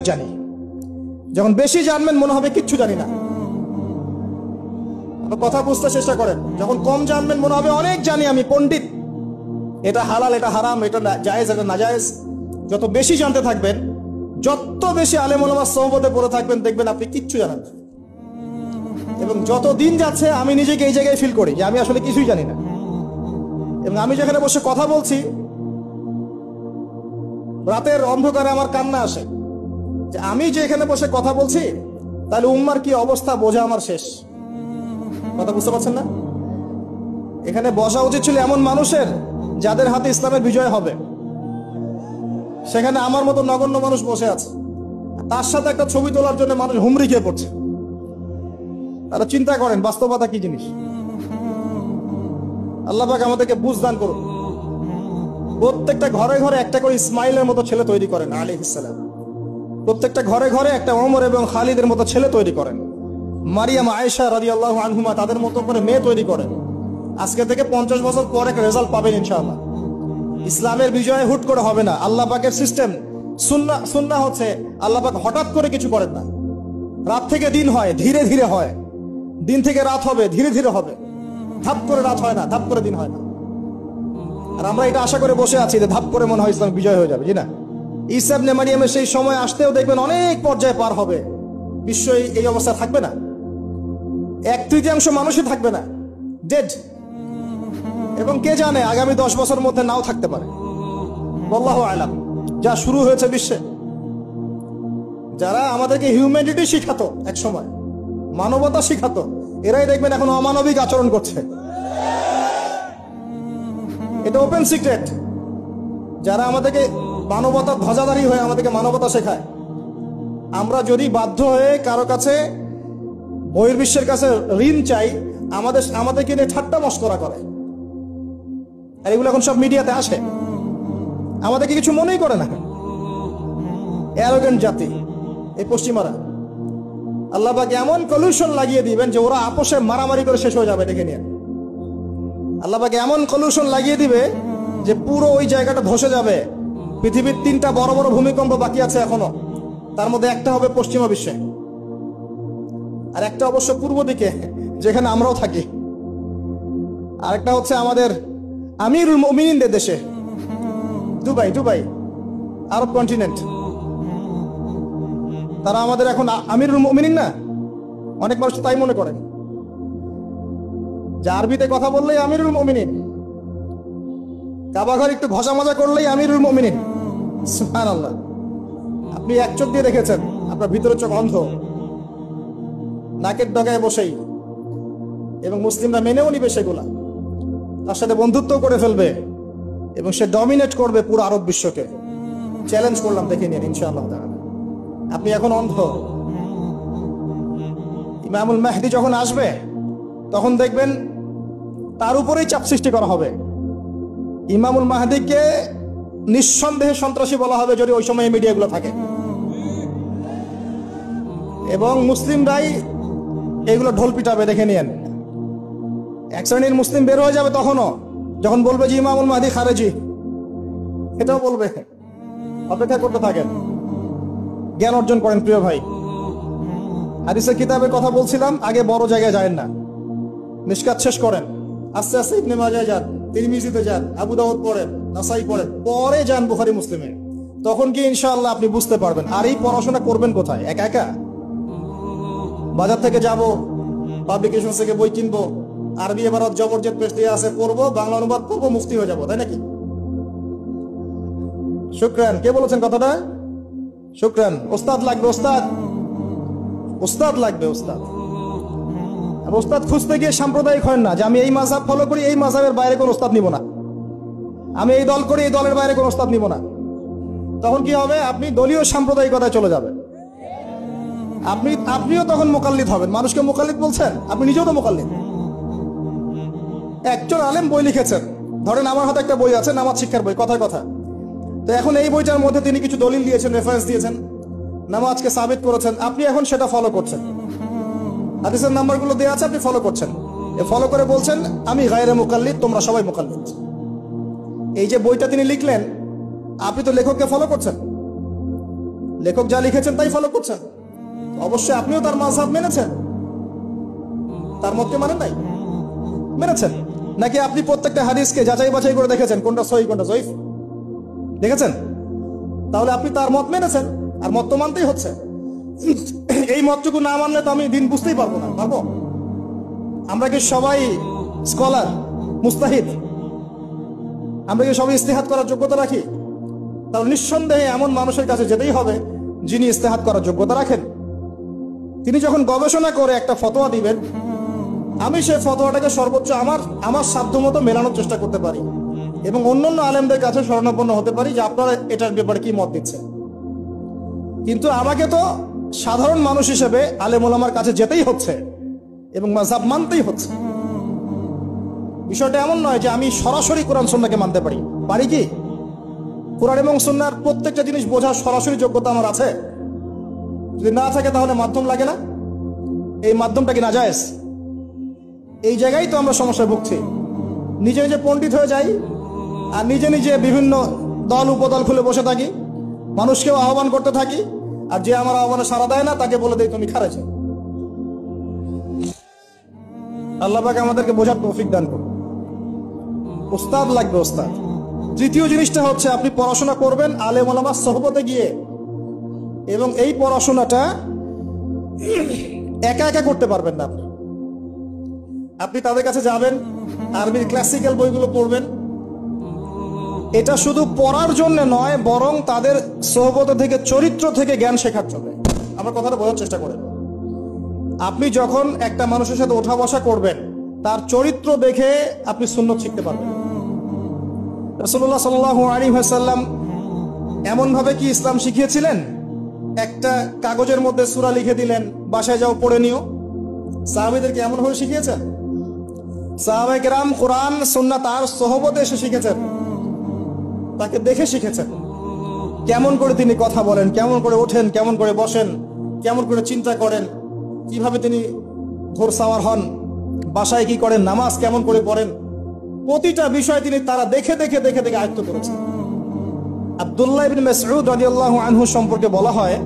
জানি। যখন বেশি জানবেন মনে হবে কিচ্ছু জানি না। কথা বুঝতে চেষ্টা করেন। যখন কম জানবেন মনে হবে অনেক জানি, আমি পণ্ডিত, এটা হালাল এটা হারাম, এটা জায়েজ এটা নাজায়েজ। যত বেশি জানতে থাকবেন, যত বেশি আলেম ওলামার সোহবতে পড়ে থাকবেন, দেখবেন আপনি কিচ্ছু জানেন না। এবং যত দিন যাচ্ছে আমি নিজেকে এই জায়গায় ফিল করি যে আমি আসলে কিছুই জানি না। এবং আমি যেখানে বসে কথা বলছি, রাতের অন্ধকারে আমার কান্না আসে যে আমি যে এখানে বসে কথা বলছি, তাহলে উম্মার কি অবস্থা বোঝা আমার শেষ। কথা বুঝতে পারছেন না? এখানে বসা উচিত ছিল এমন মানুষের যাদের হাতে ইসলামের বিজয় হবে। সেখানে আমার মতো নগণ্য মানুষ বসে আছে, তার সাথে একটা ছবি তোলার জন্য মানুষ হুমড়ি খেয়ে পড়ছে। তারা চিন্তা করেন বাস্তবতা কি জিনিস। আল্লাহ পাক আমাদেরকে বুঝ দান করুন। প্রত্যেকটা ঘরে ঘরে একটা করে ইসমাইলের মতো ছেলে তৈরি করেন আলাইহিস সালাম। প্রত্যেকটা ঘরে ঘরে একটা ওমর এবং খালিদের মতো ছেলে তৈরি করেন। মারিয়াম আয়েশা রাদিয়াল্লাহু আনহুমা তাদের মতো করে মেয়ে তৈরি করেন। আজকে থেকে 50 বছর পর একটা রেজাল্ট পাবেন ইনশাআল্লাহ। ইসলামের বিজয় হুট করে হবে না। আল্লাহ পাকের সিস্টেম সুন্নাহ হচ্ছে আল্লাহ পাক হঠাৎ করে কিছু করেন না। রাত থেকে দিন হয়, ধীরে ধীরে হয়। দিন থেকে রাত হবে, ধীরে ধীরে হবে। ধাপ করে রাত হয় না, ধাপ করে দিন হয় না। আর আমরা এটা আশা করে বসে আছি যে ধাপ করে মনে হয় ইসলাম বিজয় হয়ে যাবে, জি না? ঈসা ইবনে মারিয়ামের সেই সময় আসতেও দেখবেন অনেক পর্যায়ে পার হবে। বিশ্ব এই অবস্থা থাকবে না, 1/3 মানুষই থাকবে না, ডেড। এবং কে জানে আগামী 10 বছরের মধ্যে নাও থাকতে পারে, আল্লাহু আ'লাম। যা শুরু হয়েছে বিশ্বে, যারা আমাদেরকে হিউম্যানিটি শিখাতো, এক সময় মানবতা শিখাতো, এরাই দেখবেন এখন অমানবিক আচরণ করছে। এটা ওপেন সিক্রেট। যারা আমাদেরকে মানবতা ধ্বজাধারী হয়ে আমাদেরকে মানবতা শেখায়, আমরা যদি বাধ্য হয়ে কারো কাছে বহির্বিশ্বের কাছে ঋণ চাই, আমাদেরকে নিয়ে ঠাট্টা মশকরা করে। আর এগুলো এখন সব মিডিয়াতে আসে, আমাদেরকে কিছু মনেই করে না। অ্যারোগেন্ট জাতি এই পশ্চিমারা। আল্লাহ পাক এমন কলিউশন লাগিয়ে দিবেন যে ওরা আপোষে মারামারি করে শেষ হয়ে যাবে, দেখে নিয়ে। আল্লাহ পাক এমন কলিউশন লাগিয়ে দিবে যে পুরো ওই জায়গাটা ধসে যাবে। পৃথিবীর 3টা বড় বড় ভূমিকম্প বাকি আছে এখনো, তার মধ্যে একটা হবে পশ্চিমা বিশ্বে, আর একটা অবশ্য পূর্ব দিকে যেখানে আমরাও থাকি, আরেকটা হচ্ছে আমাদের আমিরুল মুমিনিনদের দেশে, দুবাই আরব কন্টিনেন্ট। তারা আমাদের এখন আমিরুল মুমিনিন না, অনেক মানুষ তাই মনে করেন যে আরবিতে কথা বললেই আমিরুল মুমিনিন, কাবা ঘর একটু ঘষা মাজা করলেই আমিরুল মুমিনিন। সুবহানাল্লাহ। আপনি এক চোখ দিয়ে দেখেছেন, আপনার ভিতরের চোখ অন্ধ, নাকের ডগায় বসেই। এবং মুসলিমরা মেনেও নিবে সেগুলা, তার সাথে বন্ধুত্ব করে ফেলবে এবং সে ডমিনেট করবে পুরো আরব বিশ্বকে। চ্যালেঞ্জ করলাম, দেখে নিন ইনশাআল্লাহ। আপনি এখন অন্ধ। ইমামুল মাহদি যখন আসবে তখন দেখবেন তার উপরেই চাপ সৃষ্টি করা হবে। ইমামুল মাহদিকে নিঃসন্দেহে সন্ত্রাসী বলা হবে যদি ওই সময় মিডিয়াগুলো থাকে, এবং মুসলিমরাই এগুলো ঢোল পিটাবে, দেখে নিয়েন। এক শ্রেণীর মুসলিম বের হয়ে যাবে তখনও, যখন বলবে যে ইমামুল মাহদি খারেজি, এটাও বলবে। অপেক্ষা করতে থাকেন, জ্ঞান অর্জন করেন প্রিয় ভাই। হাদিসের কিতাবের কথা বলছিলাম, আগে বড় জায়গায় যায় না, মিশকাত শেষ করেন, আস্তে আস্তে ইবনে মাজাহ যান, তিরমিজিতে যান, আবু দাউদ পড়েন, নাসাই পড়েন, পরে যান বুখারী মুসলিমে। তখন কি ইনশাআল্লাহ আপনি বুঝতে পারবেন। আর এই পড়াশোনা করবেন কোথায়? একা একা? বাজার থেকে যাব, পাবলিকেশন থেকে বই কিনবো, আরবি ইবারত জবরজেদ পেশ দিয়ে আছে পড়বো, বাংলা অনুবাদ করবো, মুফতি হয়ে যাবো, তাই নাকি? শুকরান। কে বলেছেন কথাটা? শুকরান। ওস্তাদ লাগবে, ওস্তাদ লাগবে, ওস্তাদ। আর ওস্তাদ খুঁজতে গিয়ে সাম্প্রদায়িক হয় না যে আমি এই মাযহাব ফলো করি, এই মাযহাবের বাইরে কোন ওস্তাদ নিব না, আমি এই দল করি, এই দলের বাইরে কোন ওস্তাদ নিব না। তখন কি হবে? আপনি দলীয় সাম্প্রদায়িকতায় চলে যাবেন। আপনিও তখন মুকাল্লিদ হবেন। মানুষকে মুকাল্লিদ বলছেন, আপনি নিজেও তো মুকাল্লিদ। একজন আলেম বই লিখেছেন, ধরেন আমার হাতে একটা বই আছে, নামাজ শিক্ষার বই, কথায় কথা। তো এখন এই বইটার মধ্যে তিনি কিছু দলিল দিয়েছেন, রেফারেন্স দিয়েছেন, নামাজকে সাবিত করেছেন, আপনি এখন সেটা ফলো করছেন। হাদিসের নাম্বারগুলো দেওয়া আছে, আপনি ফলো করছেন। ফলো করে বলছেন আমি গায়রে মুকাল্লিদ, তোমরা সবাই মুকাল্লিদ। এই যে বইটা তিনি লিখলেন, আপনি তো লেখককে ফলো করছেন। লেখক যা লিখেছেন তাই ফলো করছেন, অবশ্যই আপনিও তার মাযহাব মেনেছেন, তার মতকে মানেন নাই? মেনেছেন। নাকি আপনি প্রত্যেকটা হাদিসকে যাচাই বাছাই করে দেখেছেন কোনটা সহিহ কোনটা জয়ীফ? দেখেছেন? তাহলে আপনি তার মত মেনেছেন, আর মত তো মানতেই হচ্ছে। এই মতটুকু না মানলে তো আমি দিন বুঝতেই পারবো না। পারবো? আমরা কি সবাই স্কলার, মুস্তাহিদ? আমরা কি সবাই ইস্তেহাদ করার যোগ্যতা রাখি? তাহলে নিঃসন্দেহে এমন মানুষের কাছে যেতেই হবে যিনি ইস্তেহাদ করার যোগ্যতা রাখেন। তিনি যখন গবেষণা করে একটা ফতোয়া দিবেন, আমি সেই ফতোয়াটাকে সর্বোচ্চ আমার সাধ্যমতো মেলানোর চেষ্টা করতে পারি এবং অন্যান্য আলেমদের কাছে শরণাপন্ন হতে পারি যে আপনারা এটার ব্যাপারে কি মত দিচ্ছেন। কিন্তু আমাকে তো সাধারণ মানুষ হিসেবে আলেম ওলামার কাছে যেতেই হচ্ছে এবং মাযহাব মানতেই হচ্ছে। বিষয়টা এমন নয় যে আমি সরাসরি কোরআন সুন্নাহকে মানতে পারি। পারি কি? কোরআন এবং সুন্নাহর প্রত্যেকটা জিনিস বোঝার সরাসরি যোগ্যতা আমার আছে? যদি না থাকে তাহলে মাধ্যম লাগে না? এই মাধ্যমটা কি নাজায়েজ? এই জায়গায় তো আমরা সমস্যায় ভুগছি। নিজে নিজে পণ্ডিত হয়ে যাই আর নিজে নিজে বিভিন্ন দল উপদল খুলে বসে থাকি, মানুষকেও আহ্বান করতে থাকি, আর যে আমার আহ্বানে সাড়া দেয় না তাকে বলে দেয় তুমি খারেজ। আল্লাহ পাক আমাদেরকে বোঝার তৌফিক দান করুন। উস্তাদ লাগবে, উস্তাদ। তৃতীয় জিনিসটা হচ্ছে আপনি পড়াশোনা করবেন আলেম ওলামার সোহবতে গিয়ে, এবং এই পড়াশোনাটা একা একা করতে পারবেন না। আপনি তাদের কাছে যাবেন, আরবির ক্লাসিক্যাল বইগুলো পড়বেন। এটা শুধু পড়ার জন্য নয়, বরং তাদের সোহবত থেকে, চরিত্র থেকে জ্ঞান শেখার জন্য। আমার কথাটা বোঝার চেষ্টা করেন। আপনি যখন একটা মানুষের সাথে ওঠা বসা করবেন, তার চরিত্র দেখে আপনি সুন্নত শিখতে পারবেন। রাসূলুল্লাহ সাল্লাল্লাহু আলাইহি ওয়াসাল্লাম এমন ভাবে কি ইসলাম শিখিয়েছিলেন? একটা কাগজের মধ্যে সূরা লিখে দিলেন, বাসায় যাও পড়ে নিও। সাহাবীদেরকে এমন ভাবে শিখিয়েছেন? সাহাবায়ে কেরাম কোরআন সুন্নাহ তার সোহবতে এসে শিখেছেন, তাকে দেখে শিখেছেন। কেমন করে তিনি কথা বলেন, কেমন করে ওঠেন, কেমন করে বসেন, কেমন করে চিন্তা করেন, কিভাবে তিনি ঘোরসাওয়ার হন, বাসায় কি করেন, নামাজ কেমন করে পড়েন, প্রতিটা বিষয় তিনি তারা দেখে দেখে দেখে দেখে আয়ত্ত করেছেন। আব্দুল্লাহ ইবনে মাসউদ রাদিয়াল্লাহু আনহু সম্পর্কে বলা হয়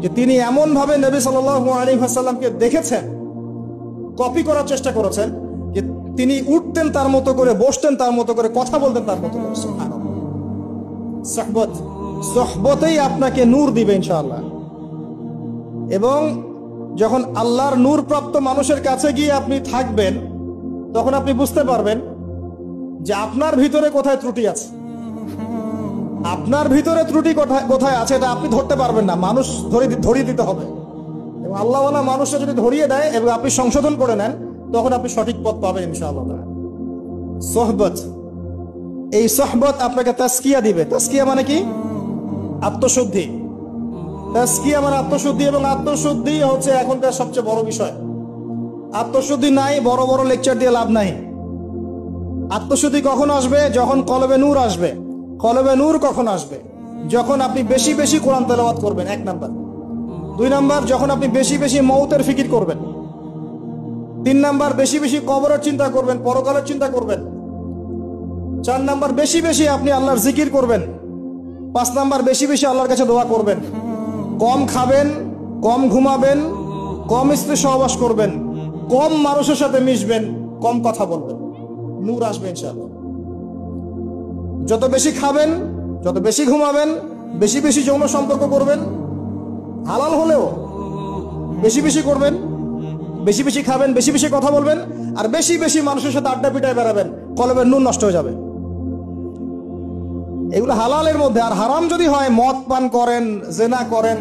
যে তিনি এমন ভাবে নবী সাল্লাল্লাহু আলাইহি ওয়াসাল্লামকে দেখেছেন, কপি করার চেষ্টা করেছেন, যে তিনি উঠতেন তার মতো করে, বসতেন তার মতো করে, কথা বলতেন তার মতো করে। সুবহানাল্লাহ। সোহবত, সোহবতেই আপনাকে নূর দিবে ইনশাআল্লাহ। এবং যখন আল্লাহর নূর প্রাপ্ত মানুষের কাছে গিয়ে আপনি থাকবেন, তখন আপনি বুঝতে পারবেন যে আপনার ভিতরে কোথায় ত্রুটি আছে। আপনার ভিতরে ত্রুটি কোথায় আছে এটা আপনি ধরতে পারবেন না, মানুষ ধরিয়ে দিতে হবে। এবং আল্লাহওয়ালা মানুষরা যদি ধরিয়ে দেয় এবং আপনি সংশোধন করে নেন, তখন আপনি সঠিক পথ পাবেন ইনশাআল্লাহ। সোহবত, এই সোহবত আপনাকে তাসকিয়া দিবে। তাসকিয়া মানে কি? আত্মশুদ্ধি। তাসকিয়া মানে আত্মশুদ্ধি, এবং আত্মশুদ্ধি হচ্ছে এখনকার সবচেয়ে বড় বিষয়। আত্মশুদ্ধি নাই, বড় বড় লেকচার দিয়ে লাভ নাই। আত্মশুদ্ধি কখন আসবে? যখন কলবে নূর আসবে। কলবে নূর কখন আসবে? যখন আপনি বেশি বেশি কোরআন তেলাওয়াত করবেন, 1 নাম্বার। 2 নাম্বার, যখন আপনি বেশি বেশি মউতের ফিকির করবেন। 3 নাম্বার, বেশি বেশি কবরের চিন্তা করবেন, পরকালের চিন্তা করবেন। 4 নাম্বার, বেশি বেশি আপনি আল্লাহর জিকির করবেন। 5 নাম্বার, বেশি বেশি আল্লাহর কাছে দোয়া করবেন। কম খাবেন, কম ঘুমাবেন, কম স্ত্রী সহবাস করবেন, কম মানুষের সাথে মিশবেন, কম কথা বলবেন। নূর আসবে ইনশাআল্লাহ। যত বেশি খাবেন, যত বেশি ঘুমাবেন, বেশি বেশি যৌন সম্পর্ক করবেন, হালাল হলেও বেশি বেশি করবেন, বেশি বেশি খাবেন, বেশি বেশি কথা বলবেন, আর বেশি বেশি মানুষের সাথে আড্ডা পিটায় বেড়াবেন, কলবের নূর নষ্ট হয়ে যাবে। এগুলো হালালের মধ্যে। আর হারাম যদি হয়, মদ পান করেন, জেনা করেন,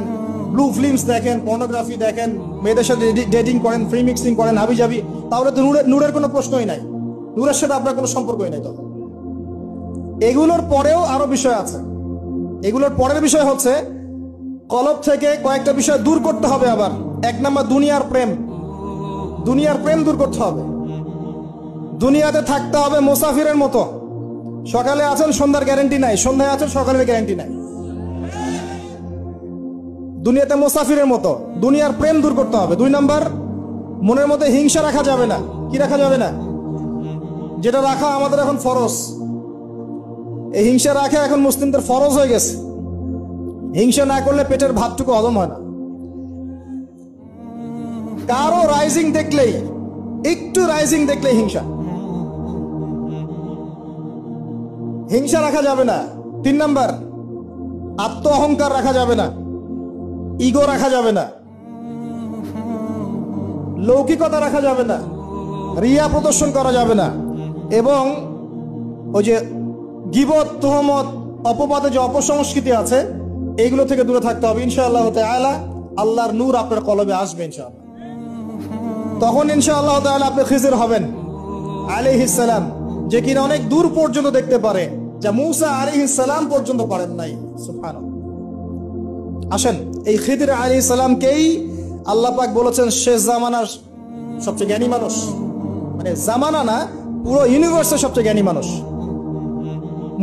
ব্লু ফিল্মস দেখেন, পর্নোগ্রাফি দেখেন, মেয়েদের সাথে ডেটিং করেন, ফ্রি মিক্সিং করেন, হাবিজাবি, তাহলে তো নূরের কোনো প্রশ্নই নাই, নূরের সাথে আপনার কোনো সম্পর্কই নাই। তখন এগুলোর পরেও আরো বিষয় আছে। এগুলোর পরের বিষয় হচ্ছে কলব থেকে কয়েকটা বিষয় দূর করতে হবে। আবার 1 নাম্বার, দুনিয়ার প্রেম। দুনিয়ার প্রেম দূর করতে হবে। দুনিয়াতে থাকতে হবে মুসাফিরের মতো। সকালে আছেন, সন্ধ্যার গ্যারান্টি নাই, সন্ধ্যায় আছেন, সকালের গ্যারান্টি নাই। দুনিয়াতে মুসাফিরের মতো। দুনিয়ার প্রেম দূর করতে হবে। 2 নাম্বার, মনের মধ্যে হিংসা রাখা যাবে না। কি রাখা যাবে না? যেটা রাখা আমাদের এখন ফরজ। এই হিংসা রাখা এখন মুসলিমদের ফরজ হয়ে গেছে। হিংসা না করলে পেটের ভাতটুকু হজম হয় না। কারো রাইজিং দেখলেই, একটু রাইজিং দেখলেই হিংসা। হিংসা রাখা যাবে না। 3 নাম্বার, আত্ম অহংকার রাখা যাবে না, ইগো রাখা যাবে না, লৌকিকতা রাখা যাবে না, রিয়া প্রদর্শন করা যাবে না, এবং ওই যে গীবত, তুহমত, অপবাদে যে অপসংস্কৃতি আছে এইগুলো থেকে দূরে থাকতে হবে। ইনশাআল্লাহ তাআলা আল্লাহর নূর আপনার কলবে আসবে ইনশাআল্লাহ। তখন ইনশাআল্লাহ তাআলা আপনি খিজির হবেন আলাইহিস সালাম, যে কিনা অনেক দূর পর্যন্ত দেখতে পারে, যা মূসা আলাইহিস সালাম পর্যন্ত পারেন নাই। সুবহানাল্লাহ। আসেন, এই খিদির আলাইহিস সালামকেই আল্লাহ পাক বলেছেন শেষ জামানার সবচেয়ে জ্ঞানী মানুষ। মানে জামানা না, পুরো ইউনিভার্সের সবচেয়ে জ্ঞানী মানুষ।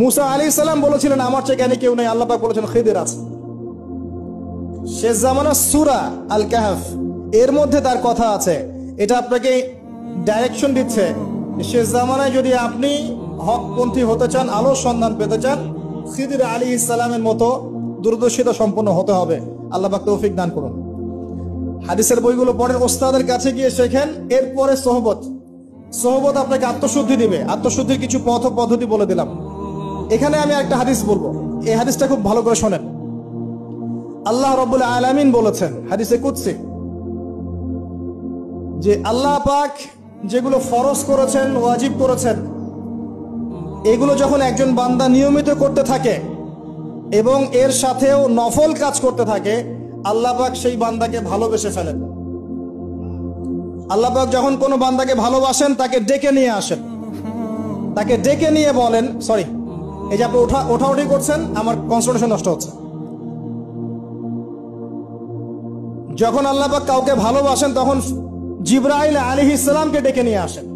মূসা আলাইহিস সালাম বলেছিলেন আমার চেয়ে জ্ঞানী কেউ নেই, আল্লাহ পাক বলেছেন খিদির আছে। শেষ জামানার সূরা আল কাহফ এর মধ্যে তার কথা আছে। এটা আপনাকে ডাইরেকশন দিচ্ছে, শেষ জামানায় যদি আপনি হকপন্থী হতে চান, আলোর সন্ধান পেতে চান, খিদির আলাইহিস সালামের মতো দূরদর্শিতা সম্পন্ন হতে হবে। আল্লাহ পাক তৌফিক দান করুন। হাদিসের বইগুলো পড়েন, ওস্তাদের কাছে গিয়ে শেখেন। এরপরে সোহবত আপনাকে আত্মশুদ্ধি দিবে। আত্মশুদ্ধির কিছু পথ পদ্ধতি বলে দিলাম। এখানে আমি একটা হাদিস বলবো, এই হাদিসটা খুব ভালো করে শোনেন। আল্লাহ রাব্বুল আলামিন বলেছেন হাদিসে কুদসি, যে আল্লাহ পাক যেগুলো ফরজ করেছেন, ওয়াজিব করেছেন, এগুলো যখন একজন বান্দা নিয়মিত করতে থাকে এবং এর সাথেও নফল কাজ করতে থাকে, আল্লাহ পাক সেই বান্দাকে ভালোবেসে ফেলেন। আল্লাহ পাক যখন কোনো বান্দাকে ভালোবাসেন, তাকে ডেকে নিয়ে আসেন, তাকে ডেকে নিয়ে বলেন, সরি, এই যে আপনি ওঠাউঠি করছেন, আমার কনসেন্ট্রেশন নষ্ট হচ্ছে। যখন আল্লাহ পাক কাউকে ভালোবাসেন, তখন জিবরাইল আলাইহিস সালামকে ডেকে নিয়ে আসেন।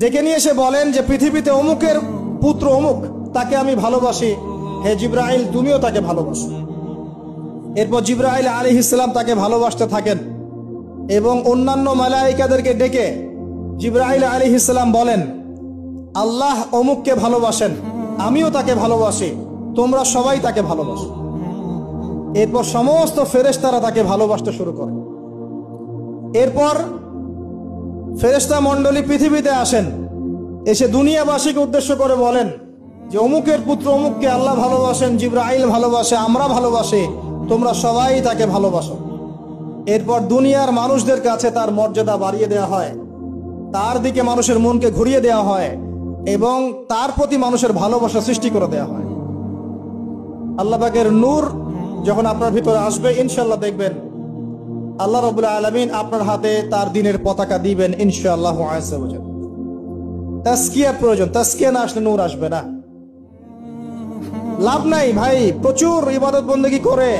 ডেকে নিয়ে এসে বলেন যে পৃথিবীতে অমুকের পুত্র অমুক, তাকে আমি ভালোবাসি, হে জিবরাইল তুমিও তাকে ভালোবাসো। এরপর জিবরাইল আলাইহিস সালাম তাকে ভালোবাসতে থাকেন এবং অন্যান্য মালায়েকাদেরকে ডেকে জিবরাইল আলাইহিস সালাম বলেন, আল্লাহ অমুককে ভালোবাসেন, আমিও তাকে ভালোবাসি, তোমরা সবাই তাকে ভালোবাসো। এরপর সমস্ত ফেরেশতারা তাকে ভালোবাসতে শুরু করে। এরপর ফেরেশতা মণ্ডলী পৃথিবীতে আসেন, এসে দুনিয়াবাসীকে উদ্দেশ্য করে বলেন যে অমুকের পুত্র অমুককে আল্লাহ ভালোবাসেন, জিবরাইল ভালোবাসে, আমরা ভালোবাসি, তোমরা সবাই তাকে ভালোবাসো। এরপর দুনিয়ার মানুষদের কাছে তার মর্যাদা বাড়িয়ে দেওয়া হয়, তার দিকে মানুষের মনকে ঘুরিয়ে দেওয়া হয় এবং তার প্রতি মানুষের ভালোবাসা সৃষ্টি করে দেওয়া হয়। আল্লাহ পাকের নূর যখন আপনার ভিতরে আসবে, ইনশাআল্লাহ দেখবেন আল্লাহ রাব্বুল আলামিন আপনার হাতে তার দ্বীনের পতাকা দিবেন ইনশাআল্লাহ আযজা ওয়া জাল। তাসকিয়ার প্রয়োজন, তাসকিয়া না আসলে নূর আসবে না। লাভ নাই ভাই, প্রচুর ইবাদত বন্দেগী করে